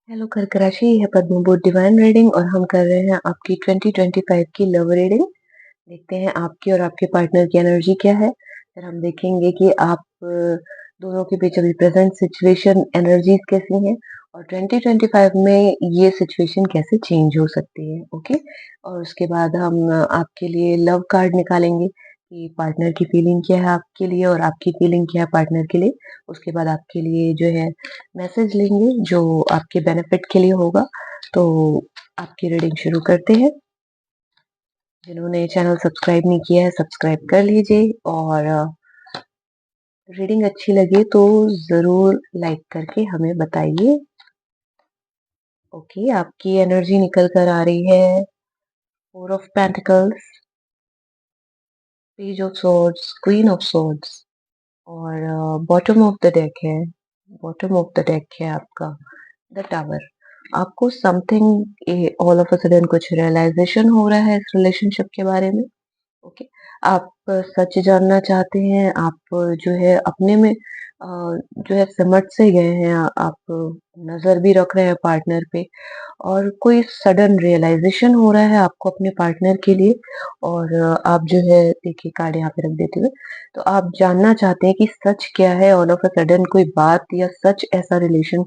Hello कर्क राशि, है पद्म बुध डिवाइन रीडिंग और हम कर रहे हैं आपकी 2025 की लव रीडिंग। देखते हैं आपकी और आपके पार्टनर की एनर्जी क्या है। फिर हम देखेंगे कि आप दोनों के बीच अभी प्रेजेंट सिचुएशन एनर्जीज कैसी हैं और 2025 में ये सिचुएशन कैसे चेंज हो सकती है। ओके, और उसके बाद हम आपके लिए लव कार्ड निकालेंगे कि पार्टनर की फीलिंग क्या है आपके लिए और आपकी फीलिंग क्या है पार्टनर के लिए। उसके बाद आपके लिए जो है मैसेज लेंगे जो आपके बेनिफिट के लिए होगा। तो आपकी रीडिंग शुरू करते हैं। जिन्होंने चैनल सब्सक्राइब नहीं किया है सब्सक्राइब कर लीजिए और रीडिंग अच्छी लगे तो जरूर लाइक करके हमें बताइए। ओके, आपकी एनर्जी निकल कर आ रही है four of pentacles, page of swords, queen of swords और बॉटम ऑफ द डेक है। बॉटम ऑफ द डेक है आपका द टावर। आपको something all of a sudden कुछ रियलाइजेशन हो रहा है इस रिलेशनशिप के बारे में। ओके, आप सच जानना चाहते हैं। आप जो है अपने में जो है सिमट से गए हैं। आप नजर भी रख रहे हैं पार्टनर पे और कोई सडन रियलाइजेशन हो रहा है आपको अपने पार्टनर के लिए। और आप जो है देखिए कार्ड यहाँ पे रख देते हुए, तो आप जानना चाहते हैं कि सच क्या है। ऑल ऑफ अ सडन कोई बात या सच ऐसा रिलेशन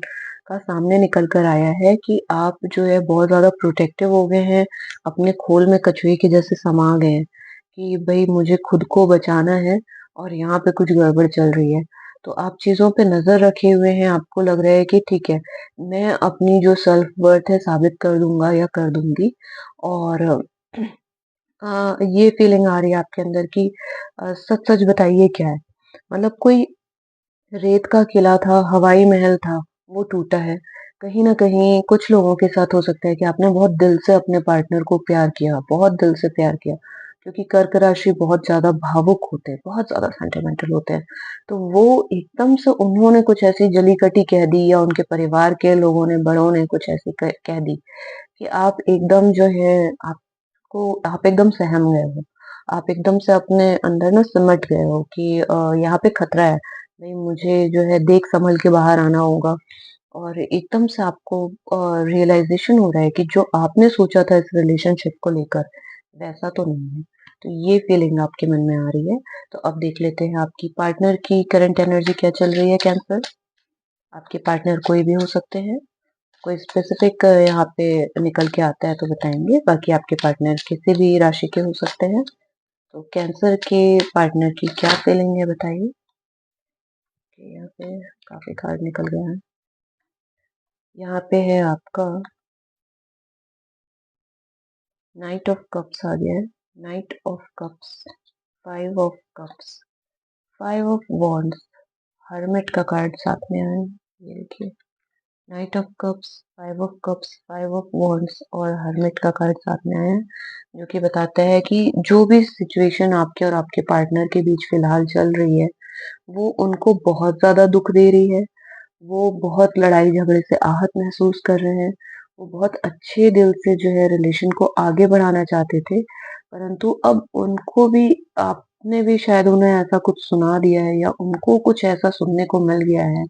का सामने निकल कर आया है कि आप जो है बहुत ज्यादा प्रोटेक्टिव हो गए हैं, अपने खोल में कछुए के जैसे समा गए हैं कि भाई मुझे खुद को बचाना है और यहाँ पे कुछ गड़बड़ चल रही है। तो आप चीजों पे नजर रखे हुए हैं। आपको लग रहा है कि ठीक है, मैं अपनी जो सेल्फ वर्थ है साबित कर दूंगा या कर दूंगी। और ये फीलिंग आ रही है आपके अंदर कि सच सच बताइए क्या है। मतलब कोई रेत का किला था, हवाई महल था, वो टूटा है। कहीं ना कहीं कुछ लोगों के साथ हो सकता है कि आपने बहुत दिल से अपने पार्टनर को प्यार किया, बहुत दिल से प्यार किया, क्योंकि कर्क राशि बहुत ज्यादा भावुक होते हैं, बहुत ज्यादा सेंटिमेंटल होते हैं। तो वो एकदम से उन्होंने कुछ ऐसी जली कटी कह दी या उनके परिवार के लोगों ने, बड़ों ने कुछ ऐसी कह दी कि आप एकदम जो है आपको आप एकदम सहम गए हो। आप एकदम से अपने अंदर ना सिमट गए हो कि यहाँ पे खतरा है, नहीं मुझे जो है देख संभल के बाहर आना होगा। और एकदम से आपको रियलाइजेशन हो रहा है कि जो आपने सोचा था इस रिलेशनशिप को लेकर वैसा तो नहीं है। तो ये फीलिंग आपके मन में आ रही है। तो अब देख लेते हैं आपकी पार्टनर की करंट एनर्जी क्या चल रही है कैंसर। आपके पार्टनर कोई भी हो सकते हैं, कोई स्पेसिफिक यहाँ पे निकल के आता है तो बताएंगे, बाकी आपके पार्टनर किसी भी राशि के हो सकते हैं। तो कैंसर के पार्टनर की क्या फीलिंग है बताइए। यहाँ पे काफी कार्ड निकल गया है। यहाँ पे है आपका नाइट ऑफ कप्स आ गया है। Night of cups, five of cups, five of wands, hermit का कार्ड साथ में आया है। ये देखिए, night of cups, five of cups, five of wands और हर्मिट का कार्ड साथ में आया है, जो कि बताता है कि जो भी सिचुएशन आपके और आपके पार्टनर के बीच फिलहाल चल रही है वो उनको बहुत ज्यादा दुख दे रही है। वो बहुत लड़ाई झगड़े से आहत महसूस कर रहे हैं। वो बहुत अच्छे दिल से जो है रिलेशन को आगे बढ़ाना चाहते थे, परंतु अब उनको भी आपने भी शायद उन्हें ऐसा कुछ सुना दिया है या उनको कुछ ऐसा सुनने को मिल गया है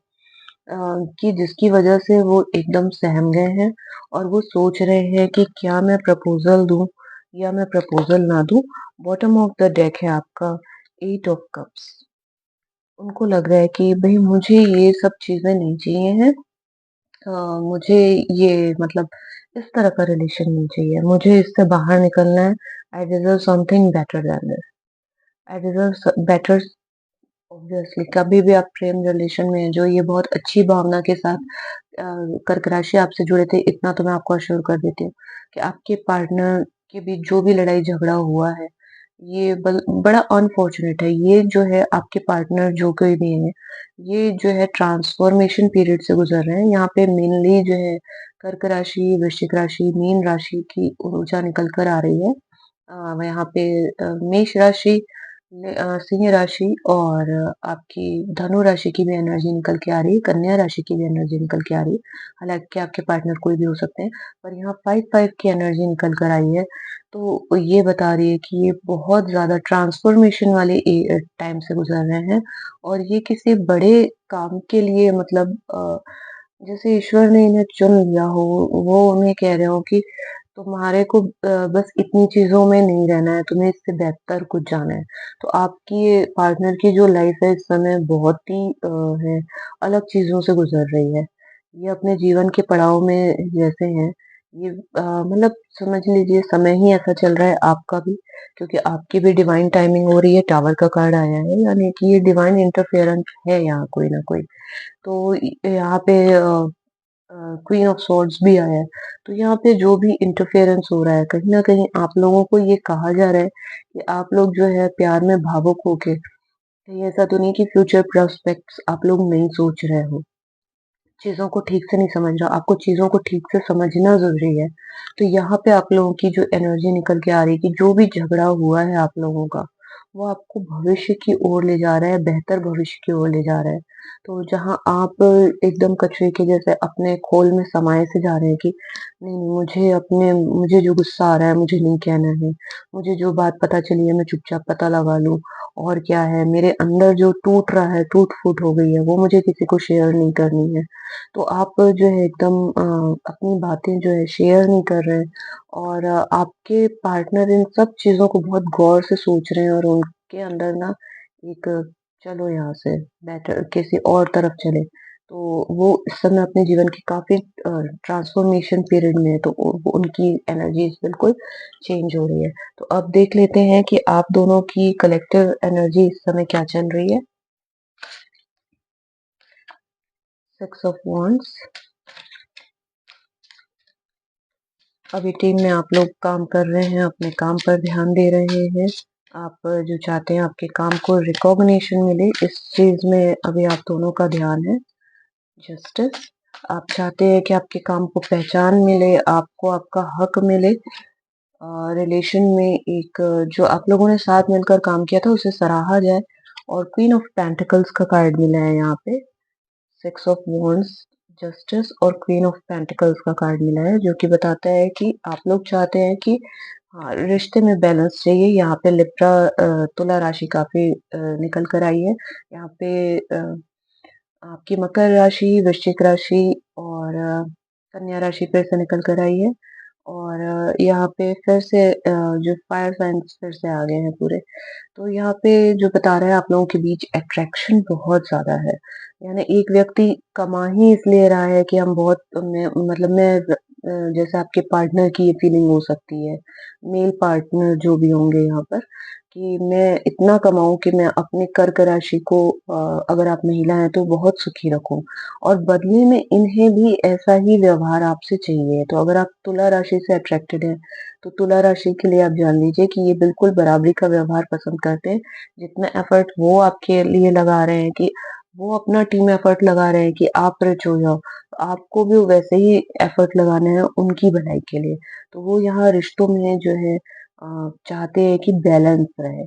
कि जिसकी वजह से वो एकदम सहम गए हैं और वो सोच रहे हैं कि क्या मैं प्रपोजल दूं या मैं प्रपोजल ना दूं। बॉटम ऑफ द डेक है आपका एट ऑफ कप्स। उनको लग रहा है कि भाई मुझे ये सब चीजें नहीं चाहिए हैं। मुझे ये मतलब इस तरह का रिलेशन नहीं चाहिए, मुझे इससे बाहर निकलना है। I deserve something better than this. I deserve better. Obviously कभी भी आप प्रेम रिलेशन में हैं जो ये बहुत अच्छी भावना के साथ कर्क राशि आपसे जुड़े थे, इतना तो मैं आपको अश्योर कर देती हूँ कि आपके पार्टनर के बीच जो भी लड़ाई झगड़ा हुआ है ये बड़ा अनफॉर्चुनेट है। ये जो है आपके पार्टनर जो कोई भी है, ये जो है ट्रांसफॉर्मेशन पीरियड से गुजर रहे हैं। यहाँ पे मेनली जो है कर्क राशि, वृश्चिक राशि, मीन राशि की ऊर्जा निकल कर आ रही है। यहाँ पे मेष राशि, सिंह राशि और आपकी धनु राशि की भी एनर्जी निकल के आ रही है, कन्या राशि की भी एनर्जी निकल के आ रही है। हालांकि आपके पार्टनर कोई भी हो सकते हैं, पर यहाँ फाइव फाइव की एनर्जी निकल कर आई है। तो ये बता रही है कि ये बहुत ज्यादा ट्रांसफॉर्मेशन वाले टाइम से गुजर रहे हैं और ये किसी बड़े काम के लिए मतलब जैसे ईश्वर ने इन्हें चुन लिया हो, वो उन्हें कह रहे हो कि तुम्हारे को बस इतनी चीज़ों में नहीं रहना है, तुम्हें इससे बेहतर कुछ जाना है। तो आपकी ये पार्टनर की जो लाइफ़ है इस समय बहुत ही है अलग चीज़ों से गुज़र रही है। ये अपने जीवन के पड़ाव में जैसे हैं, ये मतलब समझ लीजिए समय ही ऐसा चल रहा है आपका भी, क्योंकि आपकी भी डिवाइन टाइमिंग हो रही है, टावर का कार्ड आया है, यानी कि ये डिवाइन इंटरफेरेंस है यहाँ कोई ना कोई। तो यहाँ पे क्वीन ऑफ स्वॉर्ड्स भी आया है। तो यहाँ पे जो भी इंटरफेरेंस हो रहा है, कहीं न कहीं आप लोगों को ये कहा जा रहा है कि आप लोग जो है प्यार में भावुक होके, कहीं ऐसा तो नहीं कि फ्यूचर प्रोस्पेक्ट्स आप लोग नहीं सोच रहे हो, चीज़ों को ठीक से नहीं समझ रहे हो, आपको चीज़ों को ठीक से समझना ज़रूरी है। तो यहाँ पे आप लोगों की जो एनर्जी निकल के आ रही है कि जो भी झगड़ा हुआ है आप लोगों का, वो आपको भविष्य की ओर ले जा रहा है, बेहतर भविष्य की ओर ले जा रहा है। तो जहाँ आप एकदम कचरे के जैसे अपने खोल में समाये से जा रहे हैं कि नहीं, नहीं मुझे जो गुस्सा आ रहा है मुझे नहीं कहना है, मुझे जो बात पता चली है मैं चुपचाप पता लगा लूँ और क्या है मेरे अंदर जो टूट रहा है, टूट-फूट हो गई है, वो मुझे किसी को शेयर नहीं करनी है। तो आप जो है एकदम अपनी बातें जो है शेयर नहीं कर रहे हैं और आपके पार्टनर इन सब चीज़ों को बहुत गौर से सोच रहे हैं और उनके अंदर ना एक चलो यहाँ से बेटर किसी और तरफ चले। तो वो इस समय अपने जीवन की काफ़ी ट्रांसफॉर्मेशन पीरियड में है, तो उनकी एनर्जीज़ बिल्कुल चेंज हो रही है। तो अब देख लेते हैं कि आप दोनों की कलेक्टिव एनर्जी इस समय क्या चल रही है। 6 ऑफ वांड्स। अभी टीम में आप लोग काम कर रहे हैं, अपने काम पर ध्यान दे रहे हैं। आप जो चाहते हैं आपके काम को रिकॉग्निशन मिले, इस चीज़ में अभी आप दोनों का ध्यान है। जस्टिस, आप चाहते हैं कि आपके काम को पहचान मिले, आपको आपका हक मिले। रिलेशन में एक जो आप लोगों ने साथ मिलकर काम किया था उसे सराहा जाए और क्वीन ऑफ पेंटिकल्स का कार्ड मिला है यहाँ पे। 6 ऑफ वांड्स, जस्टिस और क्वीन ऑफ पेंटिकल्स का कार्ड मिला है जो कि बताता है कि आप लोग चाहते हैं कि हाँ, रिश्ते में बैलेंस चाहिए। यहाँ पे लिब्रा तुला राशि काफ़ी निकल कर आई है। यहाँ पे आपकी मकर राशि, वृश्चिक राशि और कन्या राशि फिर से निकल कर आई है और यहाँ पे फिर से जो फायर साइन्स फिर से आ गए हैं पूरे। तो यहाँ पे जो बता रहा है आप लोगों के बीच अट्रैक्शन बहुत ज़्यादा है। यानी एक व्यक्ति कमा ही इसलिए रहा है कि हम बहुत मैं जैसे आपके पार्टनर की ये फीलिंग हो सकती है, मेल पार्टनर जो भी होंगे यहाँ पर कि मैं इतना कमाऊँ कि मैं अपने कर्क राशि को अगर आप महिला हैं तो बहुत सुखी रखूँ और बदले में इन्हें भी ऐसा ही व्यवहार आपसे चाहिए। तो अगर आप तुला राशि से अट्रैक्टेड हैं, तो तुला राशि के लिए आप जान लीजिए कि ये बिल्कुल बराबरी का व्यवहार पसंद करते हैं। जितना एफर्ट वो आपके लिए लगा रहे हैं कि वो अपना टीम एफर्ट लगा रहे हैं कि आप रिच हो जाओ, तो आपको भी वैसे ही एफर्ट लगाने हैं उनकी भलाई के लिए। तो वो यहाँ रिश्तों में जो है चाहते हैं कि बैलेंस रहे।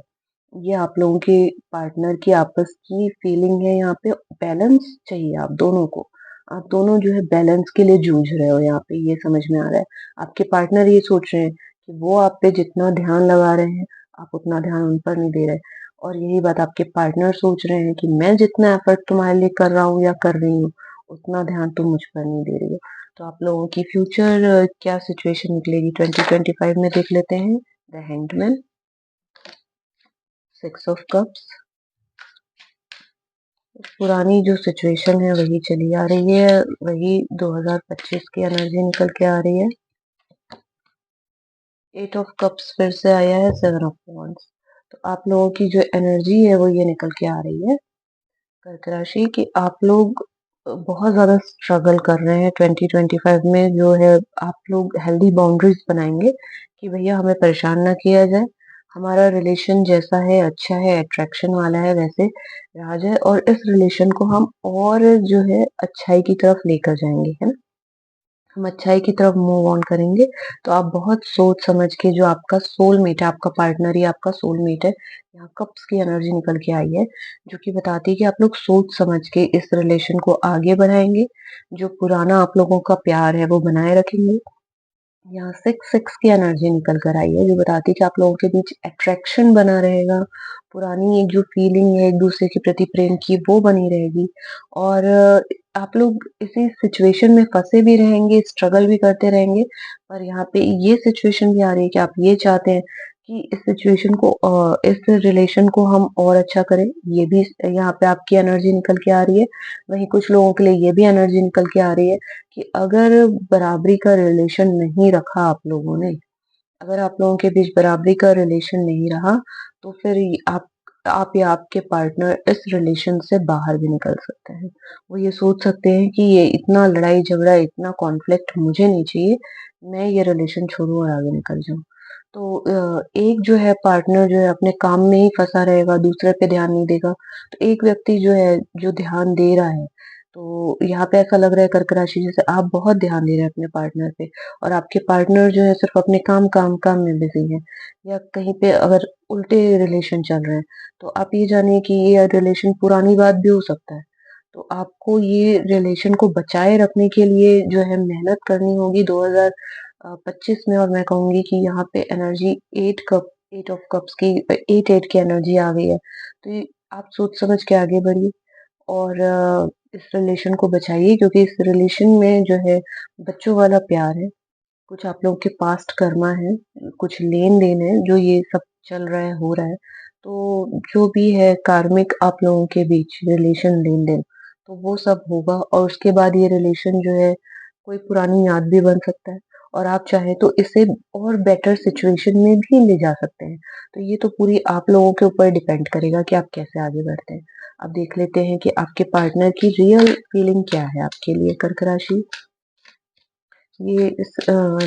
ये आप लोगों के पार्टनर की आपस की फीलिंग है यहाँ पे बैलेंस चाहिए आप दोनों को। आप दोनों जो है बैलेंस के लिए जूझ रहे हो यहाँ पे ये समझ में आ रहा है। आपके पार्टनर ये सोच रहे हैं कि वो आप पे जितना ध्यान लगा रहे हैं, आप उतना ध्यान उन पर नहीं दे रहे। और यही बात आपके पार्टनर सोच रहे हैं कि मैं जितना एफर्ट तुम्हारे लिए कर रहा हूँ या कर रही हूँ, उतना ध्यान तुम मुझ पर नहीं दे रही हो। तो आप लोगों की फ्यूचर क्या सिचुएशन निकलेगी 2025 में देख लेते हैं। The hangman, 6 of cups. पुरानी जो सिचुएशन है वही चली आ रही है, वही 2025 की एनर्जी निकल के आ रही है। 8 ऑफ कप्स फिर से आया है, 7 ऑफ वांड्स। तो आप लोगों की जो एनर्जी है वो ये निकल के आ रही है कर्क राशि कि आप लोग बहुत ज़्यादा स्ट्रगल कर रहे हैं 2025 में जो है आप लोग हेल्दी बाउंड्रीज बनाएंगे कि भैया हमें परेशान ना किया जाए, हमारा रिलेशन जैसा है अच्छा है अट्रैक्शन वाला है वैसे रहा जाए और इस रिलेशन को हम और जो है अच्छाई की तरफ लेकर जाएंगे, है ना। हम अच्छाई की तरफ मूव ऑन करेंगे। तो आप बहुत सोच समझ के जो आपका सोलमेट है, आपका पार्टनर ही आपका सोलमेट है। यहाँ कप्स की एनर्जी निकल के आई है, जो कि बताती है कि आप लोग सोच समझ के इस रिलेशन को आगे बढ़ाएँगे। जो पुराना आप लोगों का प्यार है वो बनाए रखेंगे। यहाँ 6-6 की एनर्जी निकल कर आई है, जो बताती है कि आप लोगों के बीच अट्रैक्शन बना रहेगा। पुरानी एक जो फीलिंग है एक-दूसरे के प्रति प्रेम की वो बनी रहेगी और आप लोग इसी सिचुएशन में फँसे भी रहेंगे, स्ट्रगल भी करते रहेंगे, पर यहाँ पे ये सिचुएशन भी आ रही है कि आप ये चाहते हैं कि इस सिचुएशन को इस रिलेशन को हम और अच्छा करें, ये भी यहाँ पे आपकी एनर्जी निकल के आ रही है। वहीं कुछ लोगों के लिए ये भी एनर्जी निकल के आ रही है कि अगर बराबरी का रिलेशन नहीं रखा आप लोगों ने, अगर आप लोगों के बीच बराबरी का रिलेशन नहीं रहा, तो फिर आप या आपके पार्टनर इस रिलेशन से बाहर भी निकल सकते हैं। वो ये सोच सकते हैं कि ये इतना लड़ाई-झगड़ा, इतना कॉन्फ्लिक्ट मुझे नहीं चाहिए, मैं ये रिलेशन छोड़ूँ और आगे निकल जाऊँ। तो एक जो है पार्टनर जो है अपने काम में ही फँसा रहेगा, दूसरे पे ध्यान नहीं देगा। तो एक व्यक्ति जो है, जो ध्यान दे रहा है, तो यहाँ पे ऐसा लग रहा है कर्क राशि जैसे आप बहुत ध्यान दे रहे हैं अपने पार्टनर पे। और आपके पार्टनर जो है सिर्फ अपने काम में बिजी हैं, या कहीं पे अगर उल्टे रिलेशन चल रहे हैं, तो आप ये जानिए कि ये रिलेशन पुरानी बात भी हो सकता है। तो आपको ये रिलेशन को बचाए रखने के लिए जो है मेहनत करनी होगी 2025 में। और मैं कहूंगी कि यहाँ पे एनर्जी 8 ऑफ कप्स की 8 की एनर्जी आ गई है। तो आप सोच समझ के आगे बढ़िए और इस रिलेशन को बचाइए, क्योंकि इस रिलेशन में जो है बच्चों वाला प्यार है, कुछ आप लोगों के पास्ट कर्मा है, कुछ लेन-देन है, जो ये सब चल रहा है, हो रहा है। तो जो भी है कार्मिक आप लोगों के बीच रिलेशन लेन-देन, तो वो सब होगा और उसके बाद ये रिलेशन जो है कोई पुरानी याद भी बन सकता है और आप चाहें तो इसे और बेटर सिचुएशन में भी ले जा सकते हैं। तो ये तो पूरी आप लोगों के ऊपर डिपेंड करेगा कि आप कैसे आगे बढ़ते हैं। अब देख लेते हैं कि आपके पार्टनर की रियल फीलिंग क्या है आपके लिए कर्क राशि। ये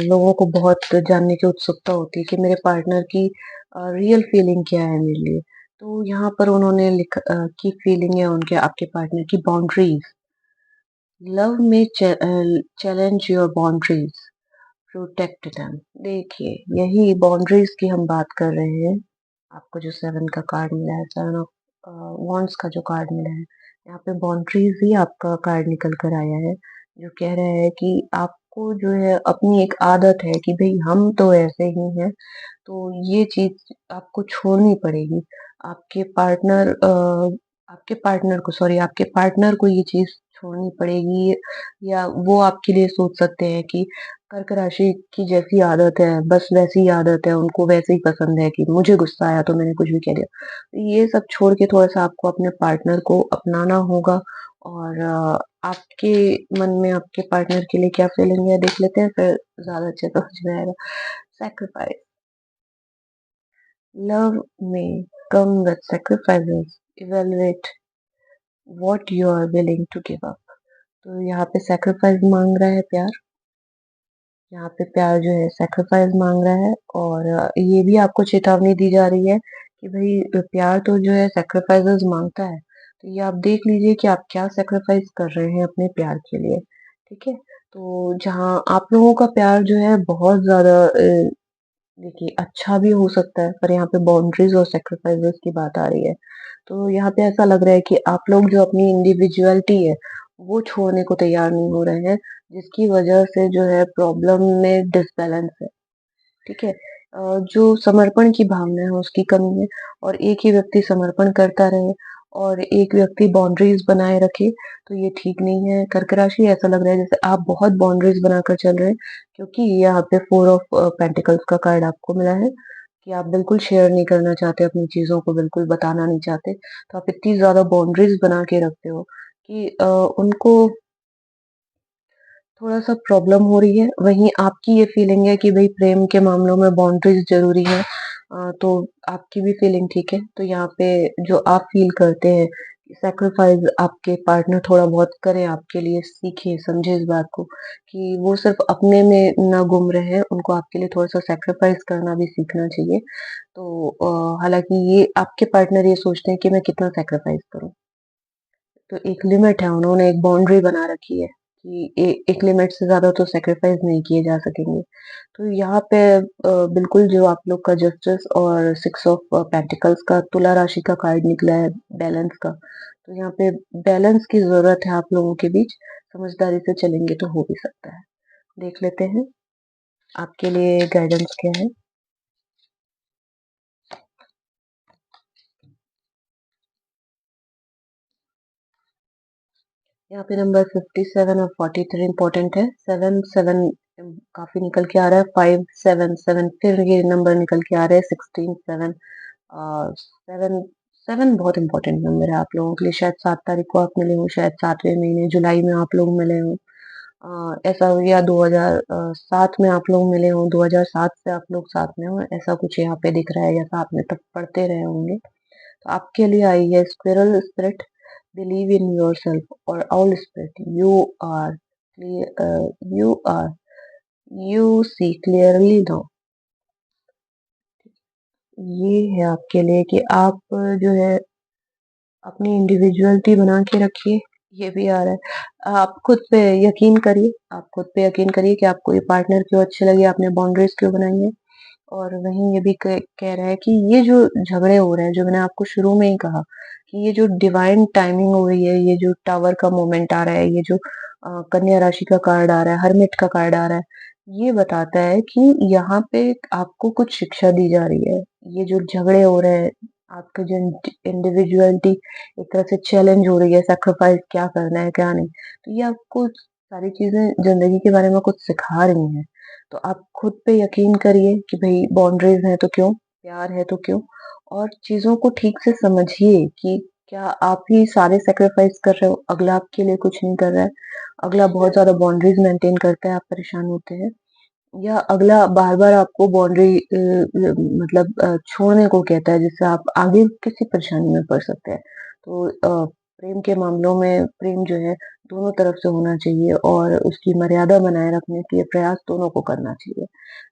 लोगों को बहुत जानने की उत्सुकता होती है कि मेरे पार्टनर की रियल फीलिंग क्या है मेरे लिए। तो यहाँ पर उन्होंने की फीलिंग है उनके आपके पार्टनर की बाउंड्रीज। लव में challenge your boundaries, protect them. देखिए यही बाउंड्रीज की हम बात कर रहे हैं। आपको जो 7 का कार्ड मिला है, 7 ऑफ वॉन्ड्स का जो कार्ड मिला है, यहाँ पे बाउंड्रीज ही आपका कार्ड निकल कर आया है, जो कह रहा है कि आपको जो है अपनी एक आदत है कि भाई हम तो ऐसे ही हैं, तो ये चीज आपको छोड़नी पड़ेगी। आपके पार्टनर आपके पार्टनर को ये चीज छोड़नी पड़ेगी, या वो आपके लिए सोच सकते हैं कि कर्क राशि की जैसी आदत है, बस वैसी ही आदत है, उनको वैसे ही पसंद है कि मुझे गुस्सा आया तो मैंने कुछ भी कह दिया। तो ये सब छोड़ के थोड़ा-सा आपको अपने पार्टनर को अपनाना होगा और आपके मन में आपके पार्टनर के लिए क्या फीलिंग है देख लेते हैं, फिर ज़्यादा अच्छे से समझ में आएगा। Sacrifice, love may come with sacrifices. Evaluate what you are willing to give up. तो यहाँ पे सैक्रिफाइस मांग रहा है प्यार। यहाँ पे प्यार जो है सैक्रिफाइस मांग रहा है और ये भी आपको चेतावनी दी जा रही है कि भाई प्यार तो जो है सैक्रिफाइसेस मांगता है। तो ये आप देख लीजिए कि आप क्या सैक्रिफाइस कर रहे हैं अपने प्यार के लिए। ठीक है? तो जहाँ आप लोगों का प्यार जो है बहुत ज़्यादा देखिए अच्छा भी हो सकता है, पर यहाँ पे बाउंड्रीज और सैक्रिफाइसेस की बात आ रही है। तो यहाँ पे ऐसा लग रहा है कि आप लोग जो अपनी इंडिविजुअलिटी है, वो छोड़ने को तैयार नहीं हो रहे हैं, जिसकी वजह से जो है प्रॉब्लम में डिसबैलेंस है। ठीक है? जो समर्पण की भावना है उसकी कमी है और एक ही व्यक्ति समर्पण करता रहे और एक व्यक्ति बाउंड्रीज बनाए रखे, तो ये ठीक नहीं है। कर्क राशि ऐसा लग रहा है जैसे आप बहुत बाउंड्रीज बनाकर चल रहे हैं, क्योंकि यहाँ पे 4 ऑफ पेंटिकल्स का कार्ड आपको मिला है कि आप बिल्कुल शेयर नहीं करना चाहते, अपनी चीज़ों को बिल्कुल बताना नहीं चाहते। तो आप इतनी ज़्यादा बाउंड्रीज बना के रखते हो कि उनको थोड़ा-सा प्रॉब्लम हो रही है। वहीं आपकी ये फीलिंग है कि भई प्रेम के मामलों में बाउंड्रीज़ ज़रूरी है। तो आपकी भी फीलिंग ठीक है। तो यहाँ पे जो आप फ़ील करते हैं, सैक्रिफाइस आपके पार्टनर थोड़ा बहुत करें आपके लिए, सीखें, समझें इस बात को कि वो सिर्फ़ अपने में ना गुम रहें, उनको आपके लिए थोड़ा-सा सैक्रिफाइस करना भी सीखना चाहिए। तो हालाँकि ये आपके पार्टनर ये सोचते हैं कि मैं कितना सैक्रिफाइस करूँ। तो एक लिमिट है, उन्होंने एक बाउंड्री बना रखी है कि एक लिमिट से ज़्यादा तो सैक्रिफाइस नहीं किए जा सकेंगे। तो यहाँ पे बिल्कुल जो आप लोग का जस्टिस और 6 ऑफ पेंटिकल्स का तुला राशि का कार्ड निकला है बैलेंस का। तो यहाँ पे बैलेंस की ज़रूरत है आप लोगों के बीच, समझदारी से चलेंगे तो हो भी सकता है। देख लेते हैं आपके लिए गाइडेंस क्या है? यहाँ पे नंबर 57 और 43 इंपॉर्टेंट है। 7 7 काफी निकल के आ रहा है। 5 7 7 फिर ये नंबर निकल के आ रहे हैं। 16 7 7 7 बहुत इंपॉर्टेंट नंबर है आप लोगों के लिए। शायद 7 तारीख को आप मिले हो, शायद 7वें महीने जुलाई में आप लोग मिले हो। ऐसा हो गया 2007 में आप लोग मिले हो, 2007 से आप लोग साथ में हो, ऐसा कुछ यहाँ पे दिख रहा है, या साथ में तब पढ़ते रहे होंगे। तो आपके लिए आई है squirrel spirit, believe in yourself और owl spirit, are you are you see clearly now. ये है आपके लिए कि आप जो है अपनी इंडिविजुअलिटी बना के रखिए। ये भी आ रहा है, आप खुद पे यकीन करिए, आप खुद पे यकीन करिए कि आपको ये पार्टनर क्यों अच्छे लगे, आपने बाउंड्रीज क्यों बनाई है। और वहीं ये भी कह रहा है कि ये जो झगड़े हो रहे हैं, जो मैंने आपको शुरू में ही कहा कि ये जो डिवाइन टाइमिंग हो रही है, ये जो टावर का मोमेंट आ रहा है, ये जो कन्या राशि का कार्ड आ रहा है, हरमिट का कार्ड आ रहा है, ये बताता है कि यहाँ पे आपको कुछ शिक्षा दी जा रही है। ये जो झगड़े हो रहे हैं, आपके जो इंडिविजुअलिटी एक तरह से चैलेंज हो रही है, सैक्रिफाइस क्या करना है क्या नहीं, तो ये आपको सारी चीजें जिंदगी के बारे में कुछ सिखा रही हैं। तो आप खुद पे यकीन करिए कि भाई बाउंड्रीज है तो क्यों, प्यार है तो क्यों, और चीजों को ठीक से समझिए कि क्या आप ही सारे सेक्रीफाइस कर रहे हो, अगला आपके लिए कुछ नहीं कर रहा है, अगला बहुत ज्यादा बाउंड्रीज मेंटेन करता है, आप परेशान होते हैं, या अगला बार बार आपको बाउंड्री मतलब छोड़ने को कहता है, जिससे आप आगे किसी परेशानी में पड़ सकते हैं। तो प्रेम के मामलों में प्रेम जो है दोनों तरफ से होना चाहिए, और उसकी मर्यादा बनाए रखने के लिए प्रयास दोनों को करना चाहिए।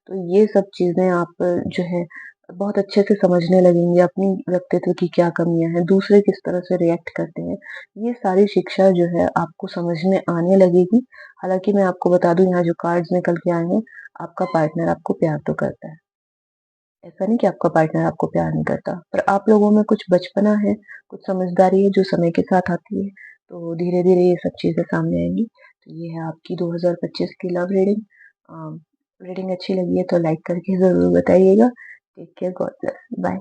तो ये सब चीजें आप जो है बहुत अच्छे से समझने लगेंगे, अपनी व्यक्तित्व की क्या कमियां हैं, दूसरे किस तरह से रिएक्ट करते हैं, ये सारी शिक्षा जो है आपको समझ में आने लगेगी। हालांकि मैं आपको बता दूं, यहाँ जो कार्ड्स निकल के आए हैं, आपका पार्टनर आपको प्यार तो करता है, ऐसा नहीं कि आपका पार्टनर आपको प्यार नहीं करता, पर आप लोगों में कुछ बचपना है, कुछ समझदारी है जो समय के साथ आती है। तो धीरे धीरे ये सब चीजें सामने आएंगी। तो ये है आपकी 2025 की लव रीडिंग। रीडिंग अच्छी लगी है तो लाइक करके जरूर बताइएगा। Take care, god bless, bye.